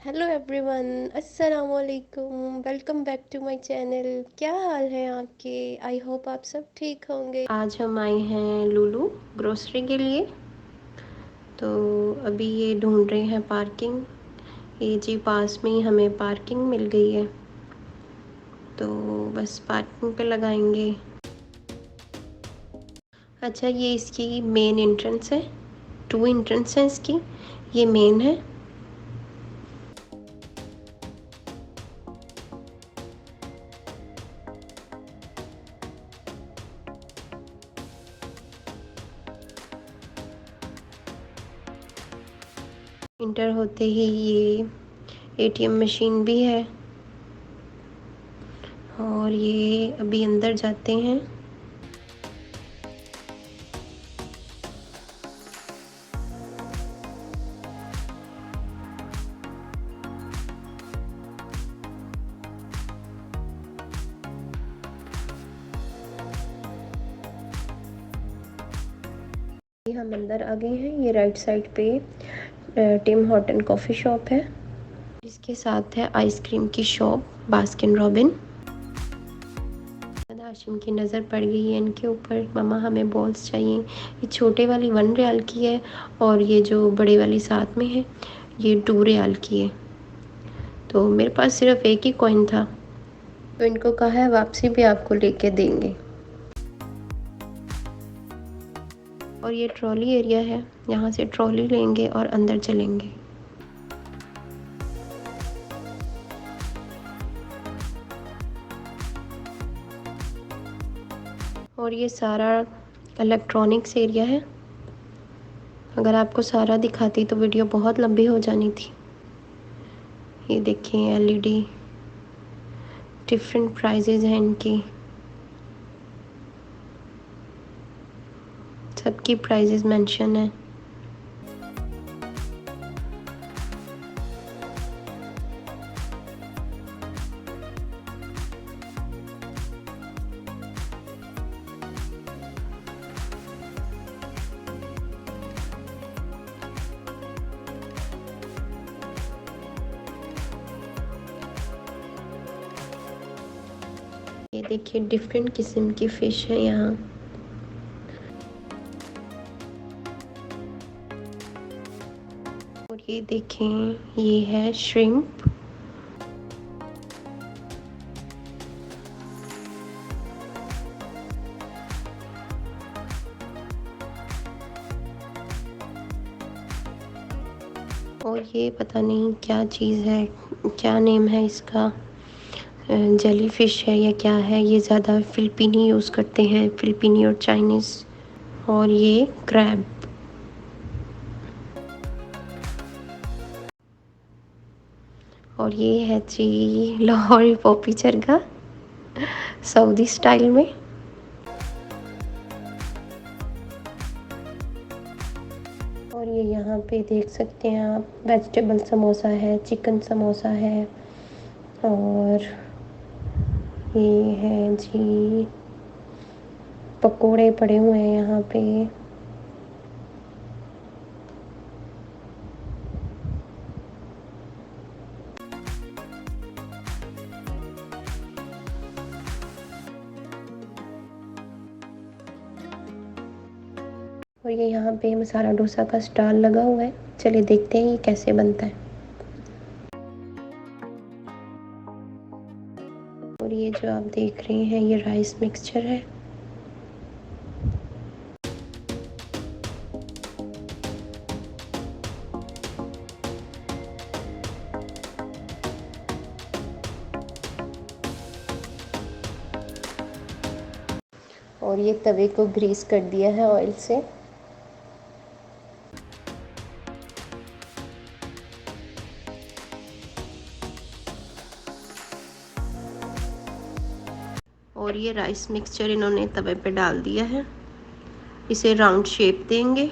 Hello everyone, अस्सलाम वालेकुम। Welcome back to my channel. क्या हाल है आपके? आई होप आप सब ठीक होंगे। आज हम आए हैं लुलु ग्रोसरी के लिए। तो अभी ये ढूंढ रहे हैं पार्किंग। ये जी पास में ही हमें पार्किंग मिल गई है, तो बस पार्किंग पे लगाएंगे। अच्छा, ये इसकी मेन एंट्रेंस है। 2 एंट्रेंस है इसकी, ये मेन है। इंटर होते ही ये एटीएम मशीन भी है, और ये अभी अंदर जाते हैं। हम अंदर आ गए हैं। ये राइट साइड पे टिम हॉर्टन कॉफ़ी शॉप है। इसके साथ है आइसक्रीम की शॉप बास्किन रॉबिन। हाशिम की नज़र पड़ गई है इनके ऊपर। मामा हमें बॉल्स चाहिए। ये छोटे वाली 1 रियाल की है, और ये जो बड़े वाली साथ में है ये 2 रियाल की है। तो मेरे पास सिर्फ एक ही कॉइन था, तो इनको कहा है वापसी भी आपको लेके देंगे। और ये ट्रॉली एरिया है, यहाँ से ट्रॉली लेंगे और अंदर चलेंगे। और ये सारा इलेक्ट्रॉनिक्स एरिया है। अगर आपको सारा दिखाती तो वीडियो बहुत लंबी हो जानी थी। ये देखें, एलईडी, डिफरेंट प्राइजेज हैं इनकी, सबकी प्राइजेज मेंशन है। ये देखिए, डिफरेंट किस्म की फ़िश है यहाँ। और ये देखें, ये है श्रिम्प। और ये पता नहीं क्या चीज़ है, क्या नेम है इसका, जेली फ़िश है या क्या है। ये ज़्यादा फ़िलिपीनी यूज़ करते हैं, फ़िलिपीनी और चाइनीज़। और ये क्रैब। और ये है जी लाहौरी पॉपी चरगा, सऊदी स्टाइल में। और ये यहाँ पे देख सकते हैं आप, वेजिटेबल समोसा है, चिकन समोसा है, और ये है जी पकोड़े पड़े हुए हैं यहाँ पे। और ये यहाँ पे मसाला डोसा का स्टॉल लगा हुआ है। चलिए देखते हैं ये कैसे बनता है। और ये जो आप देख रहे हैं ये राइस मिक्सचर है। और ये तवे को ग्रीस कर दिया है ऑयल से। और ये राइस मिक्सचर इन्होंने तवे पे डाल दिया है। इसे राउंड शेप देंगे।